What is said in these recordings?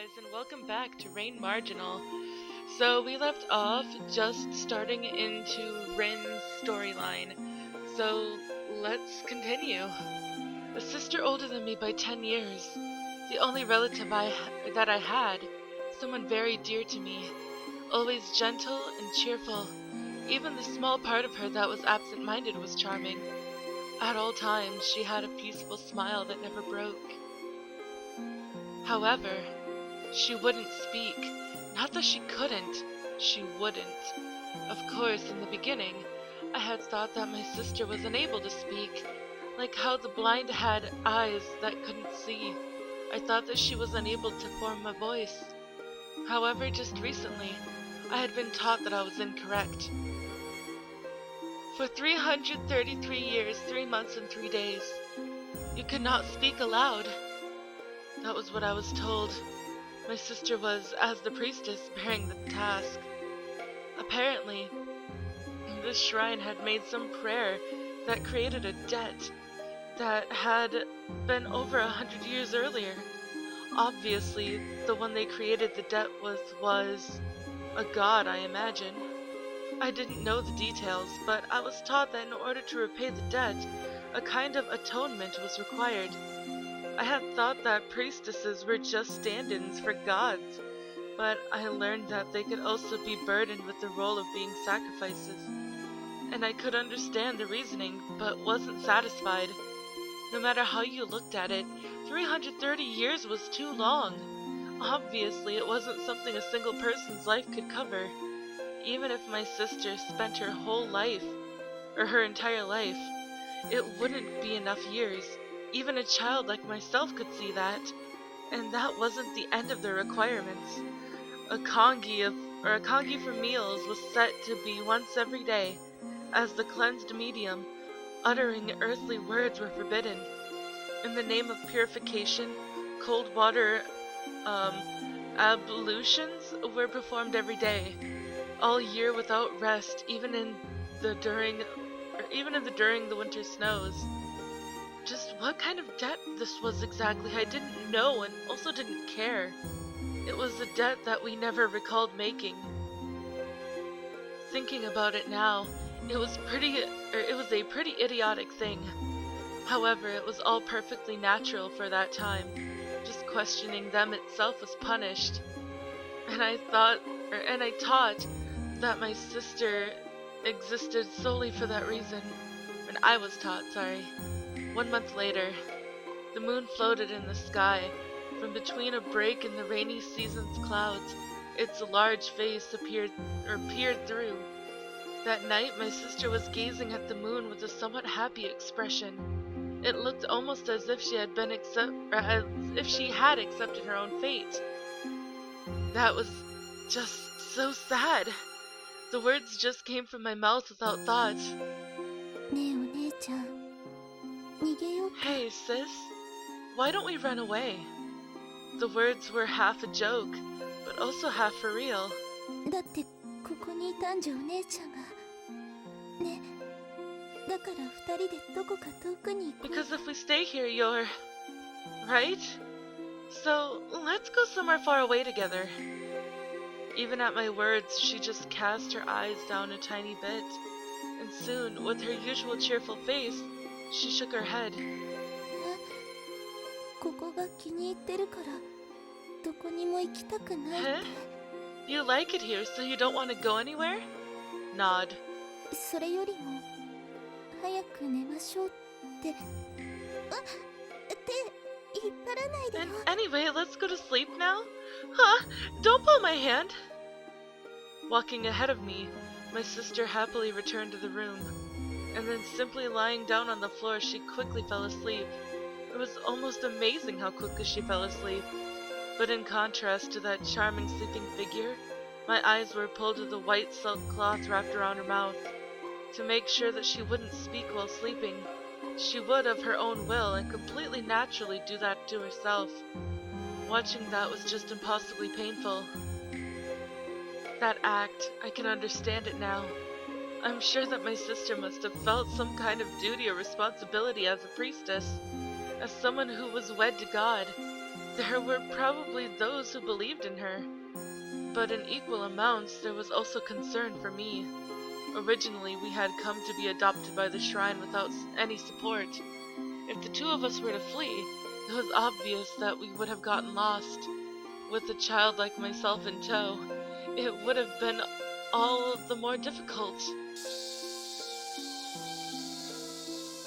guys, and welcome back to Marginal. So we left off just starting into Rin's storyline. So let's continue. A sister older than me by 10 years. The only relative that I had. Someone very dear to me. Always gentle and cheerful. Even the small part of her that was absent-minded was charming. At all times, she had a peaceful smile that never broke. However, she wouldn't speak. Not that she couldn't, she wouldn't. Of course, in the beginning, I had thought that my sister was unable to speak, like how the blind had eyes that couldn't see. I thought that she was unable to form a voice. However, just recently, I had been taught that I was incorrect. For 333 years, 3 months, and 3 days, you could not speak aloud. That was what I was told. My sister was, as the priestess, bearing the task. Apparently, this shrine had made some prayer that created a debt that had been over 100 years earlier. Obviously, the one they created the debt with was a god, I imagine. I didn't know the details, but I was taught that in order to repay the debt, a kind of atonement was required. I had thought that priestesses were just stand-ins for gods, but I learned that they could also be burdened with the role of being sacrifices. And I could understand the reasoning, but wasn't satisfied. No matter how you looked at it, 330 years was too long. Obviously, it wasn't something a single person's life could cover. Even if my sister spent her whole life, or her entire life, it wouldn't be enough years. Even a child like myself could see that. And that wasn't the end of the requirements. A kongi for meals was set to be once every day, as the cleansed medium. Uttering earthly words were forbidden. In the name of purification, cold water ablutions were performed every day, all year without rest, even in the during the winter snows. Just what kind of debt this was exactly, I didn't know and also didn't care. It was a debt that we never recalled making. Thinking about it now, it was a pretty idiotic thing. However, it was all perfectly natural for that time. Just questioning them itself was punished. And I taught that my sister existed solely for that reason. And I was taught, sorry. 1 month later, the moon floated in the sky. From between a break in the rainy season's clouds, its large face peered through. That night, my sister was gazing at the moon with a somewhat happy expression. It looked almost as if she had accepted her own fate. That was just so sad. The words just came from my mouth without thought. Hey, sis, why don't we run away? The words were half a joke, but also half for real. Because if we stay here, you're... right? So, let's go somewhere far away together. Even at my words, she just cast her eyes down a tiny bit, and soon, with her usual cheerful face, she shook her head. Huh? You like it here, so you don't want to go anywhere? Nod. And anyway, let's go to sleep now? Huh? Don't pull my hand! Walking ahead of me, my sister happily returned to the room, and then simply lying down on the floor, she quickly fell asleep. It was almost amazing how quickly she fell asleep. But in contrast to that charming sleeping figure, my eyes were pulled to the white silk cloth wrapped around her mouth. To make sure that she wouldn't speak while sleeping, she would of her own will and completely naturally do that to herself. Watching that was just impossibly painful. That act, I can understand it now. I'm sure that my sister must have felt some kind of duty or responsibility as a priestess, as someone who was wed to God. There were probably those who believed in her, but in equal amounts there was also concern for me. Originally, we had come to be adopted by the shrine without any support. If the two of us were to flee, it was obvious that we would have gotten lost. With a child like myself in tow, it would have been all the more difficult.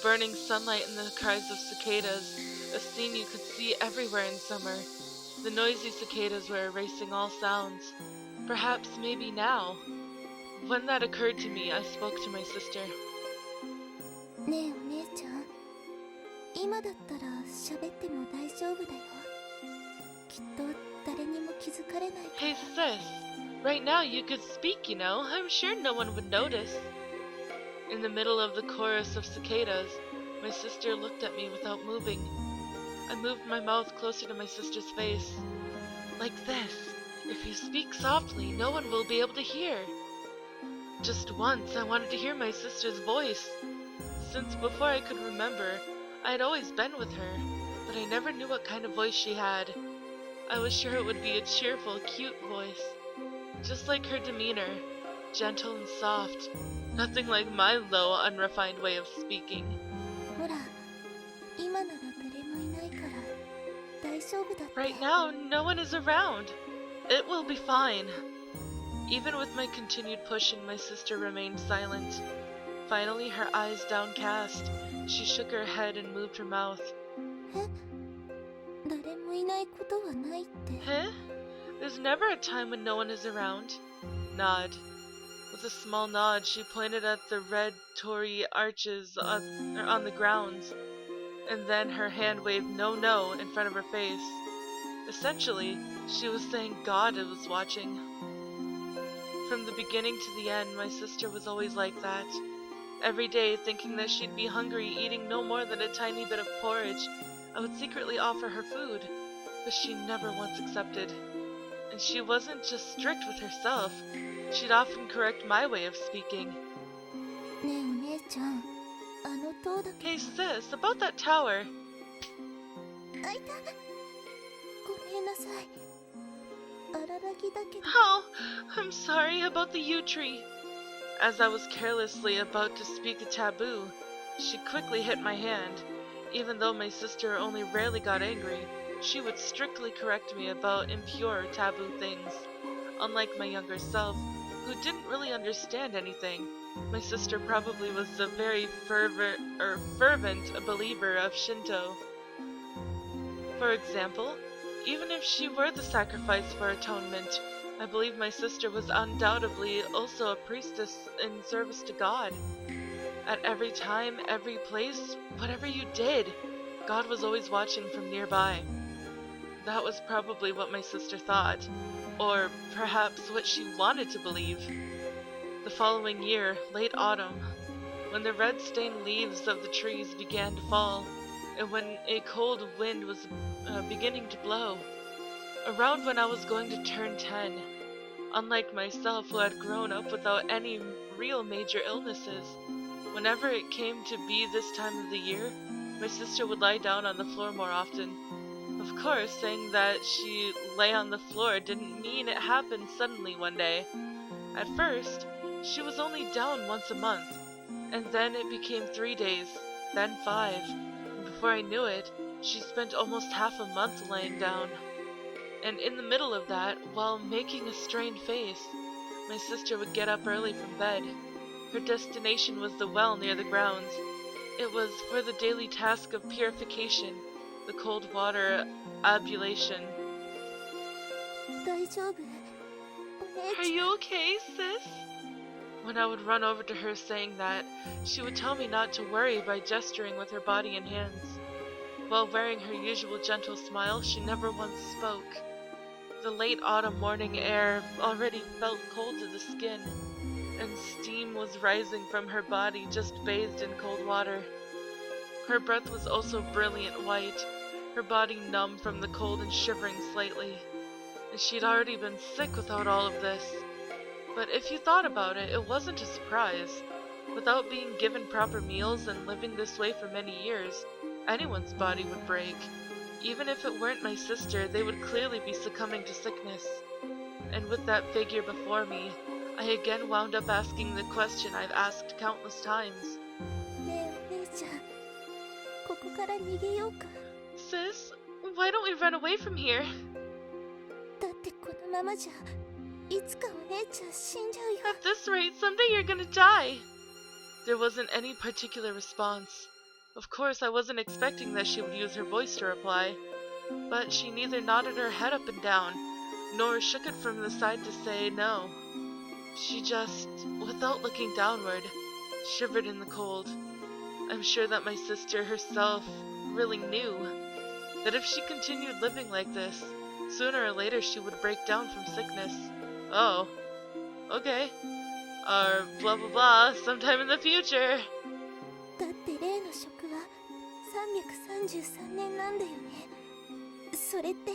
Burning sunlight and the cries of cicadas, a scene you could see everywhere in summer. The noisy cicadas were erasing all sounds. Perhaps maybe now. When that occurred to me, I spoke to my sister. ねえお姉ちゃん、今だったら喋っても大丈夫だよ。きっと誰にも気づかれないから。 Hey sis, right now you could speak, you know. I'm sure no one would notice. In the middle of the chorus of cicadas, my sister looked at me without moving. I moved my mouth closer to my sister's face. Like this. If you speak softly, no one will be able to hear. Just once, I wanted to hear my sister's voice. Since before I could remember, I had always been with her, but I never knew what kind of voice she had. I was sure it would be a cheerful, cute voice. Just like her demeanor, gentle and soft. Nothing like my low, unrefined way of speaking. ほら、今なら誰もいないから大丈夫だって。 Right now, no one is around. It will be fine. Even with my continued pushing, my sister remained silent. Finally, her eyes downcast, she shook her head and moved her mouth. え、誰もいないことはないって。 Huh? There's never a time when no one is around. Nod. With a small nod, she pointed at the red torii arches on the grounds, and then her hand waved no in front of her face. Essentially, she was saying God was watching. From the beginning to the end, my sister was always like that. Every day, thinking that she'd be hungry, eating no more than a tiny bit of porridge, I would secretly offer her food, but she never once accepted. And she wasn't just strict with herself. She'd often correct my way of speaking. ねえお姉ちゃん、あの塔だけど。 Hey sis, about that tower. あいた。ごめんなさい。荒らぎだけど。 Oh, I'm sorry about the yew tree. As I was carelessly about to speak a taboo, she quickly hit my hand. Even though my sister only rarely got angry, she would strictly correct me about impure taboo things. Unlike my younger self, who didn't really understand anything, my sister probably was a very fervent believer of Shinto. For example, even if she were the sacrifice for atonement, I believe my sister was undoubtedly also a priestess in service to God. At every time, every place, whatever you did, God was always watching from nearby. That was probably what my sister thought, or perhaps what she wanted to believe. The following year, late autumn, when the red-stained leaves of the trees began to fall, and when a cold wind was beginning to blow, around when I was going to turn 10, unlike myself who had grown up without any real major illnesses, whenever it came to be this time of the year, my sister would lie down on the floor more often. Of course, saying that she lay on the floor didn't mean it happened suddenly one day. At first, she was only down once a month, and then it became 3 days, then 5, and before I knew it, she spent almost half a month laying down. And in the middle of that, while making a strained face, my sister would get up early from bed. Her destination was the well near the grounds. It was for the daily task of purification, the cold water ablution. 大丈夫？お姉 Are ちゃん。 you okay, sis? When I would run over to her saying that, she would tell me not to worry by gesturing with her body and hands. While wearing her usual gentle smile, she never once spoke. The late autumn morning air already felt cold to the skin, and steam was rising from her body just bathed in cold water. Her breath was also brilliant white, her body numb from the cold and shivering slightly. And she'd already been sick without all of this. But if you thought about it, it wasn't a surprise. Without being given proper meals and living this way for many years, anyone's body would break. Even if it weren't my sister, they would clearly be succumbing to sickness. And with that figure before me, I again wound up asking the question I've asked countless times. ねえお姉ちゃん、ここから逃げようか。 Sis, why don't we run away from here? だってこのままじゃいつかお姉ちゃん死んじゃうよ。 At this rate, someday you're gonna die. There wasn't any particular response. Of course, I wasn't expecting that she would use her voice to reply, but she neither nodded her head up and down, nor shook it from the side to say no. She just, without looking downward, shivered in the cold. I'm sure that my sister herself really knew that if she continued living like this, sooner or later she would break down from sickness. Oh, okay. Or blah blah blah, sometime in the future. だって例の職は333年なんだよね。それって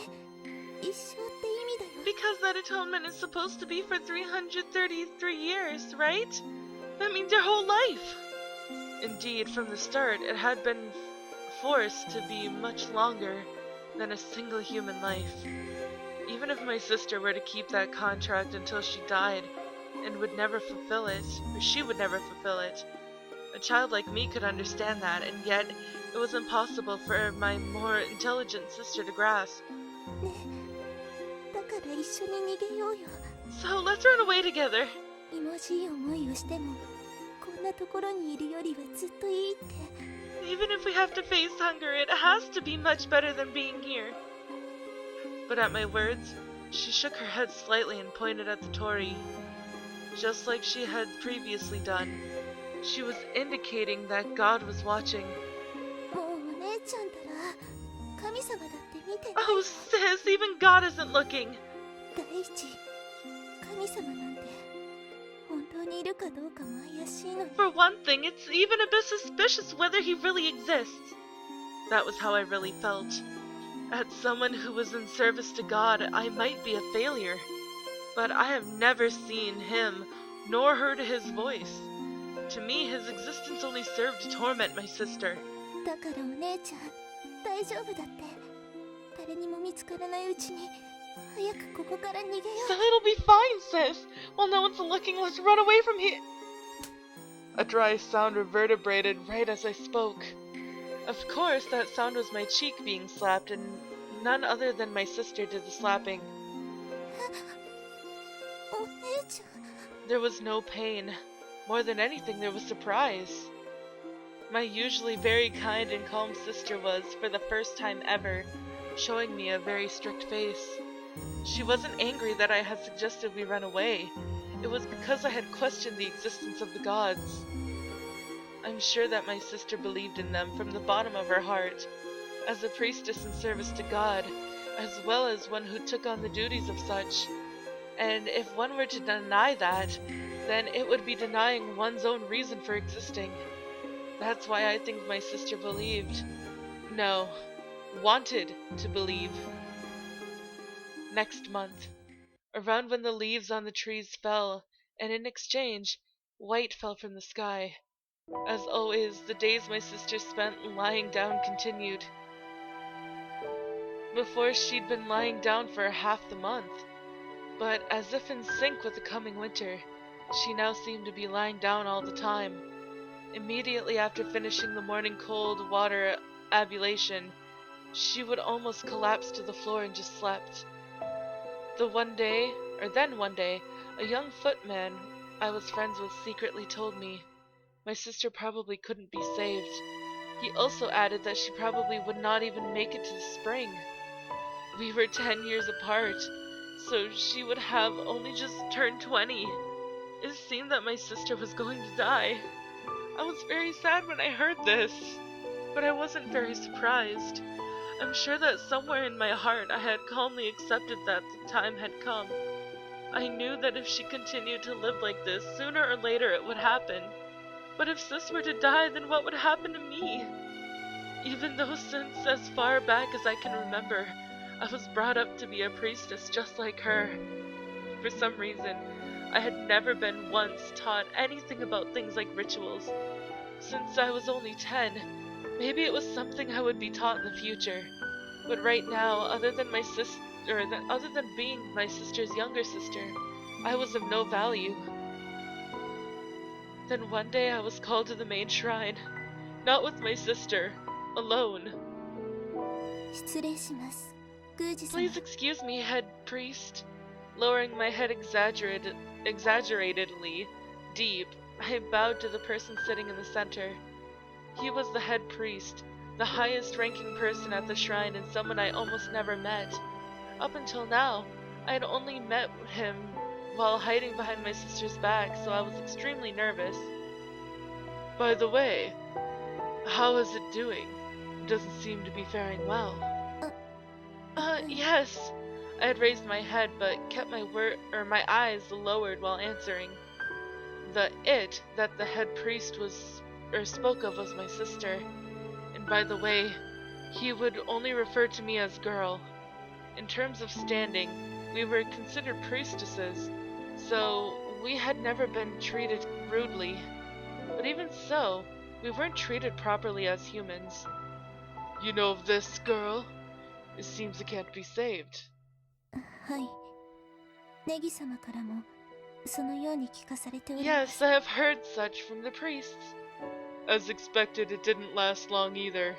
一生って意味だよ。 Because that atonement is supposed to be for 333 years, right? That means your whole life. Indeed, from the start, it had been forced to be much longer than a single human life. Even if my sister were to keep that contract until she died and would never fulfill it, or she would never fulfill it, a child like me could understand that, and yet it was impossible for my more intelligent sister to grasp. ねえ、だから一緒に逃げようよ。 So let's run away together. いもしい思いをしてもこんなところにいるよりはずっといいって。 Even if we have to face hunger, it has to be much better than being here. But at my words, she shook her head slightly and pointed at the Torii, just like she had previously done. She was indicating that God was watching. もうお姉ちゃんたら神様だって見てない。 Oh, sis, even God isn't looking. 第一、神様なんて本当にいるかどうかも怪しいのに。 For one thing, it's even a bit suspicious whether he really exists. That was how I really felt. As someone who was in service to God, I might be a failure, but I have never seen him nor heard his voice. To me, his existence only served to torment my sister. だからお姉ちゃん大丈夫だって。誰にも見つからないうちに早くここから逃げよ So it'll be fine, sis. While no one's looking, let's run away from here. A dry sound reverberated right as I spoke. Of course, that sound was my cheek being slapped, and none other than my sister did the slapping. う。お姉ちゃん。 There was no pain. More than anything, there was surprise. My usually very kind and calm sister was, for the first time ever, showing me a very strict face. She wasn't angry that I had suggested we run away. It was because I had questioned the existence of the gods. I'm sure that my sister believed in them from the bottom of her heart, as a priestess in service to God, as well as one who took on the duties of such. And if one were to deny that, then it would be denying one's own reason for existing. That's why I think my sister believed. No, wanted to believe. Next month, around when the leaves on the trees fell, and in exchange, white fell from the sky. As always, the days my sister spent lying down continued. Before, she'd been lying down for half the month, but as if in sync with the coming winter, she now seemed to be lying down all the time. Immediately after finishing the morning cold water ablution, she would almost collapse to the floor and just slept. Then one day, a young footman I was friends with secretly told me my sister probably couldn't be saved. He also added that she probably would not even make it to the spring. We were 10 years apart, so she would have only just turned 20. It seemed that my sister was going to die. I was very sad when I heard this, but I wasn't very surprised. I'm sure that somewhere in my heart I had calmly accepted that the time had come. I knew that if she continued to live like this, sooner or later it would happen. But if Sis were to die, then what would happen to me? Even though since as far back as I can remember, I was brought up to be a priestess just like her. For some reason, I had never been once taught anything about things like rituals. Since I was only 10, maybe it was something I would be taught in the future. But right now, other than being my sister's younger sister, I was of no value. Then one day I was called to the main shrine, not with my sister, alone. 失礼します、宮司様。 Please excuse me, head priest. Lowering my head exaggeratedly deep, I bowed to the person sitting in the center. He was the head priest, the highest-ranking person at the shrine and someone I almost never met. Up until now, I had only met him while hiding behind my sister's back, so I was extremely nervous. By the way, how is it doing? It doesn't seem to be faring well. Yes. I had raised my head but kept my eyes lowered while answering. The it that the head priest spoke of was my sister. And by the way, he would only refer to me as girl. In terms of standing, we were considered priestesses, so we had never been treated rudely. But even so, we weren't treated properly as humans. You know of this girl? It seems it can't be saved. はい。ネギ様からもそのように聞かされております。 Yes, I have heard such from the priests. As expected, it didn't last long either.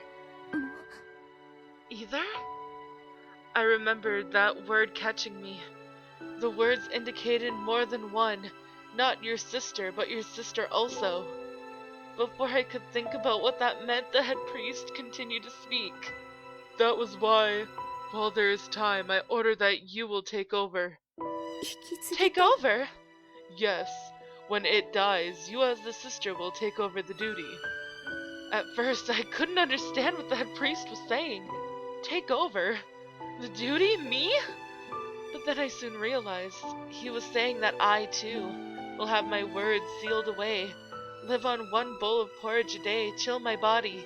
Either? I remembered that word catching me. The words indicated more than one, not your sister, but your sister also. Before I could think about what that meant, the head priest continued to speak. That was why, while there is time, I order that you will take over. Take over? Yes. When it dies, you as the sister will take over the duty. At first, I couldn't understand what the head priest was saying. Take over? The duty? Me? But then I soon realized he was saying that I, too, will have my words sealed away, live on one bowl of porridge a day, chill my body,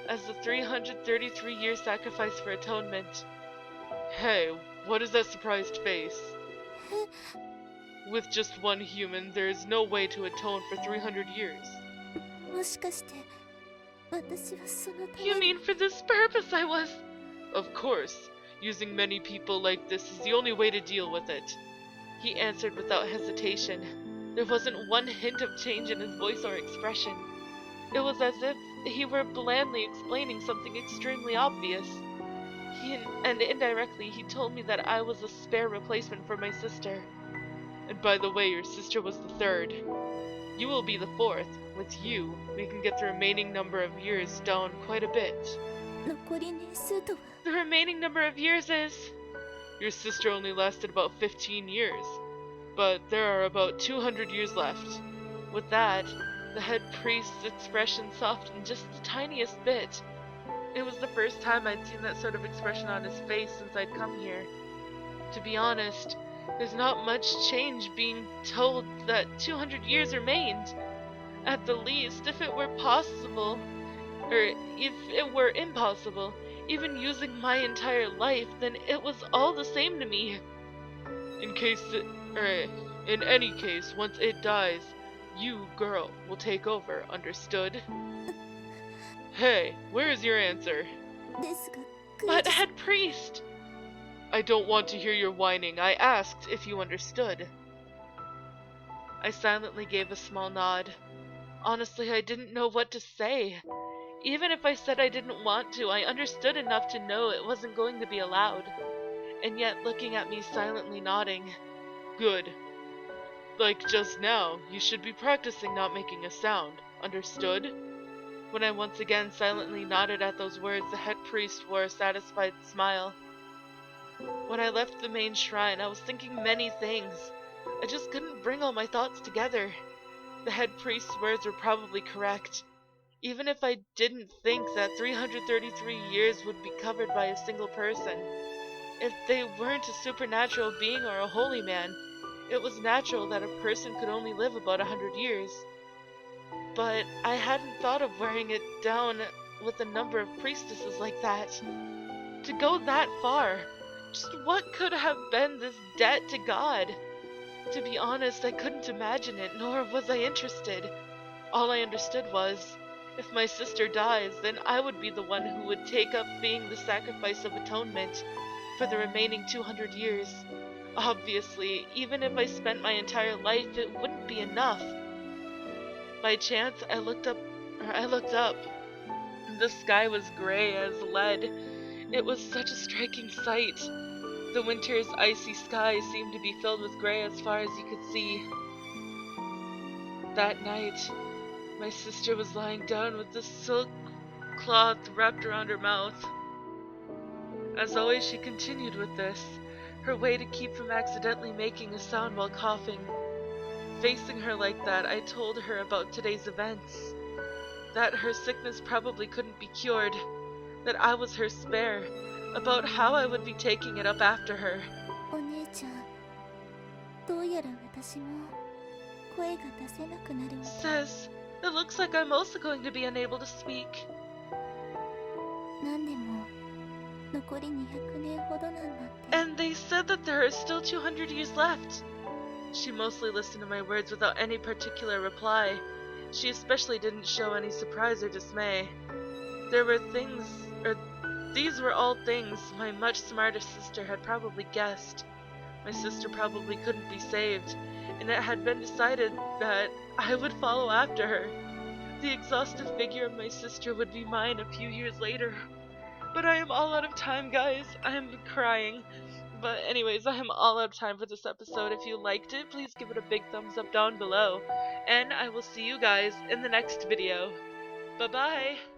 as the 333-year sacrifice for atonement. Hey, what is that surprised face? With just one human, there is no way to atone for 300 years. もしかして私はそのために You mean for this purpose I was... Of course. Using many people like this is the only way to deal with it. He answered without hesitation. There wasn't one hint of change in his voice or expression. It was as if he were blandly explaining something extremely obvious. And indirectly, he told me that I was a spare replacement for my sister. And by the way, your sister was the third. You will be the fourth. With you, we can get the remaining number of years down quite a bit. 残り年数とは The remaining number of years is... Your sister only lasted about 15 years, but there are about 200 years left. With that, the head priest's expression softened just the tiniest bit. It was the first time I'd seen that sort of expression on his face since I'd come here. To be honest, there's not much change being told that 200 years remained. At the least, if it were possible, or if it were impossible, even using my entire life, then it was all the same to me. In any case, once it dies, you, girl, will take over, understood? Hey, where is your answer? ですが But, head priest! I don't want to hear your whining. I asked if you understood. I silently gave a small nod. Honestly, I didn't know what to say. Even if I said I didn't want to, I understood enough to know it wasn't going to be allowed. And yet, looking at me silently nodding. Good. Like just now, you should be practicing not making a sound. Understood? When I once again silently nodded at those words, the head priest wore a satisfied smile. When I left the main shrine, I was thinking many things. I just couldn't bring all my thoughts together. The head priest's words were probably correct. Even if I didn't think that 333 years would be covered by a single person, if they weren't a supernatural being or a holy man, it was natural that a person could only live about 100 years. But I hadn't thought of wearing it down with a number of priestesses like that. To go that far, just what could have been this debt to God? To be honest, I couldn't imagine it, nor was I interested. All I understood was, If my sister dies, then I would be the one who would take up being the sacrifice of atonement for the remaining 200 years. Obviously, even if I spent my entire life, it wouldn't be enough. By chance, I looked up. The sky was gray as lead. It was such a striking sight. The winter's icy sky seemed to be filled with gray as far as you could see. That night, my sister was lying down with the silk cloth wrapped around her mouth. As always, she continued with this, her way to keep from accidentally making a sound while coughing. Facing her like that, I told her about today's events. That her sickness probably couldn't be cured. That I was her spare. About how I would be taking it up after her. お姉ちゃん、どうやら私も声が出せなくなるみたい。 Says, it looks like I'm also going to be unable to speak. なんでも残り200年ほどなんだって。 And they said that there are still 200 years left. She mostly listened to my words without any particular reply. She especially didn't show any surprise or dismay. These were all things my much smarter sister had probably guessed. My sister probably couldn't be saved, and it had been decided that I would follow after her. The exhausted figure of my sister would be mine a few years later. But I am all out of time, guys. I am crying. But anyways, I am all out of time for this episode. If you liked it, please give it a big thumbs up down below. And I will see you guys in the next video. Bye-bye!